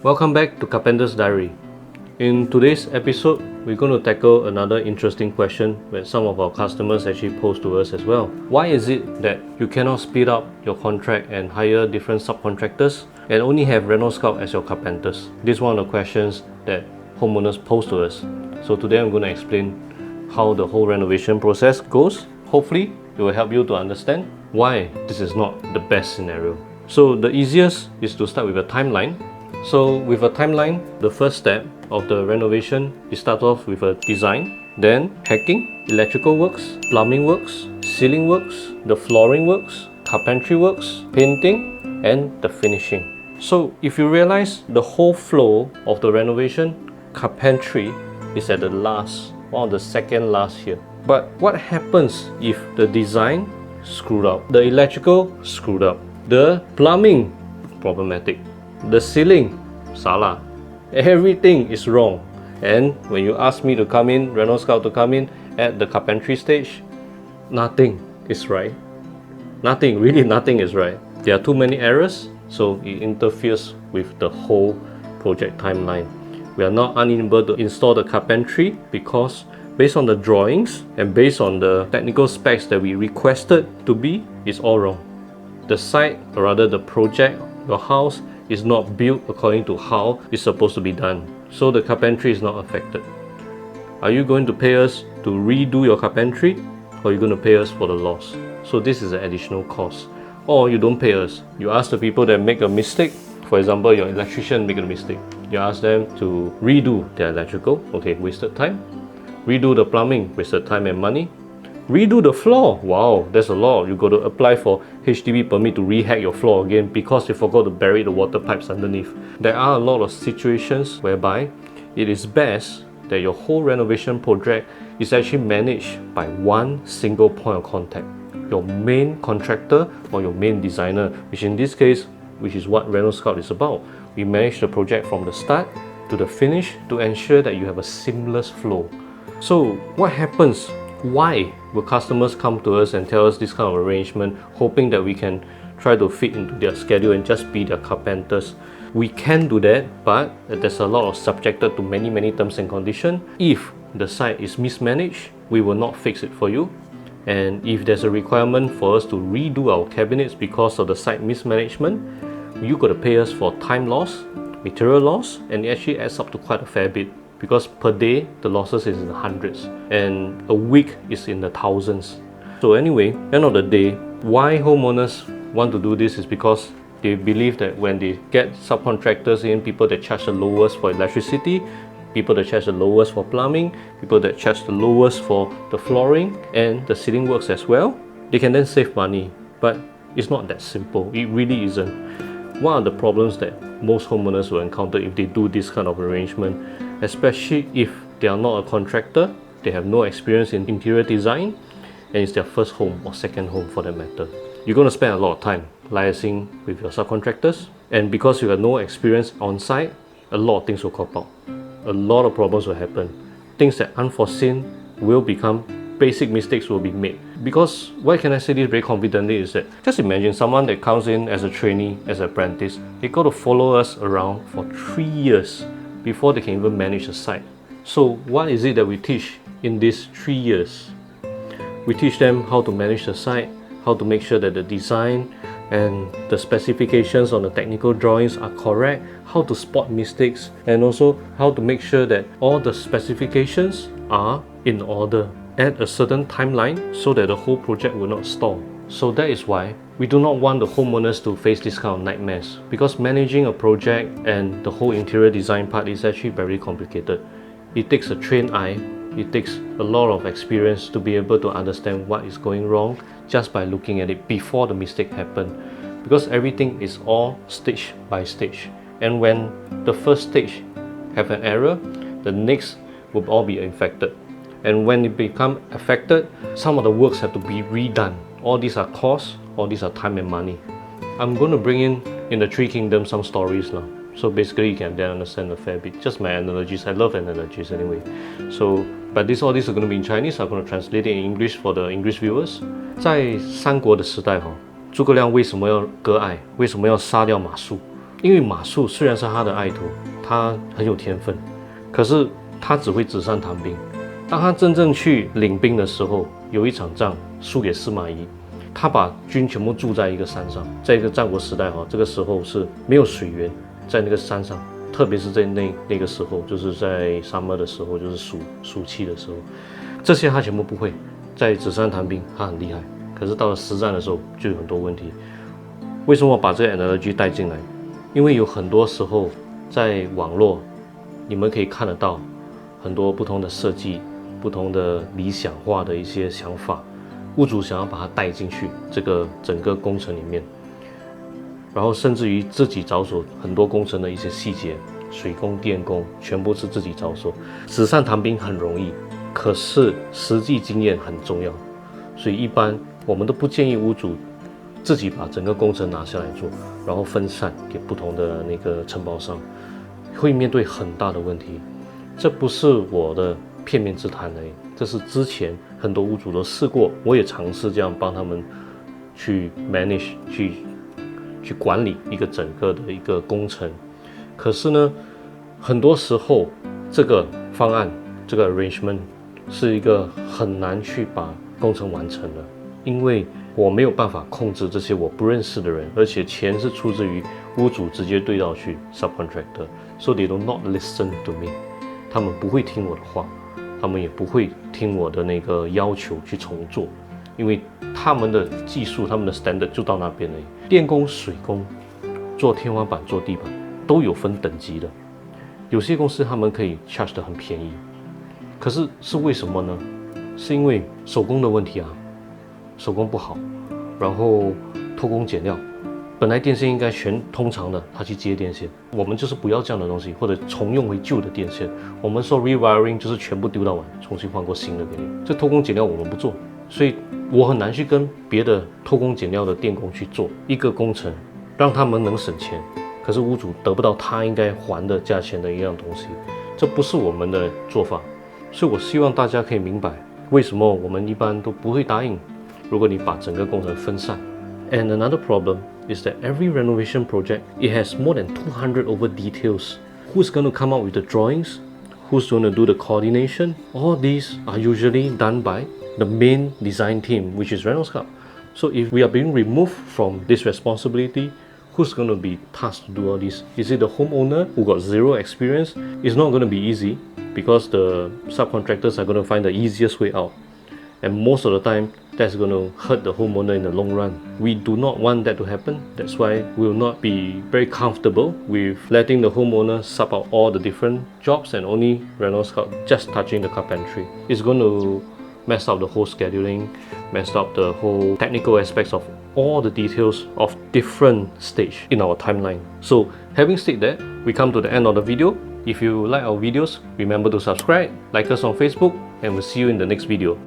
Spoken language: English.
Welcome back to Carpenter's Diary. In today's episode, we're going to tackle another interesting question that some of our customers actually pose to us as well. Why is it that you cannot speed up your contract and hire different subcontractors and only have Reno Scout as your carpenters? This is one of the questions that homeowners pose to us. So today I'm going to explain how the whole renovation process goes. Hopefully, it will help you to understand why this is not the best scenario. So the easiest is to start with a timeline. So with a timeline, the first step of the renovation, you start off with a design, then hacking, electrical works, plumbing works, ceiling works, the flooring works, carpentry works, painting, and the finishing. So if you realize the whole flow of the renovation, carpentry is at the last, one of the second last here. But what happens if the design screwed up, the electrical screwed up, the plumbing problematic, the ceiling salah, everything is wrong? And when you ask me to come in, Reno Scout to come in at the carpentry stage, nothing is right. Really nothing is right. There are too many errors, so it interferes with the whole project timeline. We are not unable to install the carpentry because based on the drawings and based on the technical specs that we requested to be, it's all wrong. The site, or rather the project, your house, is not built according to how it's supposed to be done. So the carpentry is not affected. Are you going to pay us to redo your carpentry, or are you going to pay us for the loss? So this is an additional cost. Or you don't pay us. You ask the people that make a mistake. For example, your electrician make a mistake. You ask them to redo their electrical. Okay, wasted time. Redo the plumbing, wasted time and money. Redo the floor. Wow, there's a lot. You got to apply for HDB permit to rehack your floor again because you forgot to bury the water pipes underneath. There are a lot of situations whereby it is best that your whole renovation project is actually managed by one single point of contact. Your main contractor or your main designer, which in this case, which is what Reno Scout is about. We manage the project from the start to the finish to ensure that you have a seamless flow. So what happens? Why will customers come to us and tell us this kind of arrangement, hoping that we can try to fit into their schedule and just be their carpenters? We can do that, but there's a lot of subjected to many terms and conditions. If the site is mismanaged, we will not fix it for you. And if there's a requirement for us to redo our cabinets because of the site mismanagement, you got to pay us for time loss, material loss, and it actually adds up to quite a fair bit. Because per day, the losses is in the hundreds and a week is in the thousands. So anyway, end of the day, why homeowners want to do this is because they believe that when they get subcontractors in, people that charge the lowest for electricity, people that charge the lowest for plumbing, people that charge the lowest for the flooring and the ceiling works as well, they can then save money. But it's not that simple. It really isn't. One of the problems that most homeowners will encounter if they do this kind of arrangement, especially if they are not a contractor, they have no experience in interior design, and it's their first home or second home for that matter. You're going to spend a lot of time liaising with your subcontractors, and because you have no experience on site, a lot of things will crop out. A lot of problems will happen. Things that unforeseen will become basic mistakes will be made. Because why can I say this very confidently is that just imagine someone that comes in as a trainee, as an apprentice, they got to follow us around for 3 years before they can even manage the site. So what is it that we teach in these 3 years? We teach them how to manage the site, how to make sure that the design and the specifications on the technical drawings are correct, how to spot mistakes, and also how to make sure that all the specifications are in order at a certain timeline so that the whole project will not stall. So that is why we do not want the homeowners to face this kind of nightmares, because managing a project and the whole interior design part is actually very complicated. It takes a trained eye, it takes a lot of experience to be able to understand what is going wrong just by looking at it before the mistake happened, because everything is all stage by stage. And when the first stage have an error, the next will all be infected. And when it become affected, some of the works have to be redone. All these are costs, all these are time and money. I'm going to bring in the Three Kingdoms some stories now. So basically you can then understand a fair bit. Just my analogies. I love analogies anyway. So, but all these are going to be in Chinese. I'm going to translate it in English for the English viewers. 在三国的时代诸葛亮为什么要割爱？为什么要杀掉马谡？因为马术虽然是他的爱徒，他很有天分，可是他只会纸上谈兵。当他真正去领兵的时候，有一场仗输给司马懿，他把军全部住在一个山上，在一个战国时代这个时候是没有水源，在那个山上，特别是在那个时候，就是在summer的时候，就是暑期的时候，这些他全部不会。在纸上谈兵他很厉害，可是到了实战的时候就有很多问题。为什么我把这个 analogy 带进来？因为有很多时候在网络你们可以看得到很多不同的设计，不同的理想化的一些想法，屋主想要把它带进去这个整个工程里面，然后甚至于自己着手很多工程的一些细节，水工、电工全部是自己着手。纸上谈兵很容易，可是实际经验很重要，所以一般我们都不建议屋主自己把整个工程拿下来做，然后分散给不同的那个承包商，会面对很大的问题。这不是我的片面之谈而已，这是之前很多屋主都试过，我也尝试这样帮他们去 manage 去管理一个整个的一个工程。可是呢，很多时候这个方案这个 arrangement 是一个很难去把工程完成的，因为我没有办法控制这些我不认识的人，而且钱是出自于屋主直接对到去 subcontractor， so they do not listen to me， 他们不会听我的话，他们也不会听我的那个要求去重做，因为他们的技术他们的 standard 就到那边而已。电工、水工做天花板做地板都有分等级的，有些公司他们可以 charge 得很便宜，可是是为什么呢？是因为手工的问题啊，手工不好，然后偷工减料，本来电线应该全通常的，他去接电线，我们就是不要这样的东西，或者重用回旧的电线。我们说 rewiring 就是全部丢到完，重新换过新的给你。这偷工减料我们不做，所以我很难去跟别的偷工减料的电工去做一个工程，让他们能省钱，可是屋主得不到他应该还的价钱的一样东西，这不是我们的做法。所以我希望大家可以明白，为什么我们一般都不会答应如果你把整个工程分散。And another problem is that every renovation project, it has more than 200 over details. Who's going to come up with the drawings? Who's going to do the coordination? All these are usually done by the main design team, which is Renovation. So if we are being removed from this responsibility, who's going to be tasked to do all this? Is it the homeowner who got zero experience? It's not going to be easy because the subcontractors are going to find the easiest way out. And most of the time, that's going to hurt the homeowner in the long run. We do not want that to happen. That's why we will not be very comfortable with letting the homeowner sub out all the different jobs and only Renovation just touching the carpentry. It's going to mess up the whole scheduling, mess up the whole technical aspects of all the details of different stage in our timeline. So having said that, we come to the end of the video. If you like our videos, remember to subscribe, like us on Facebook, and we'll see you in the next video.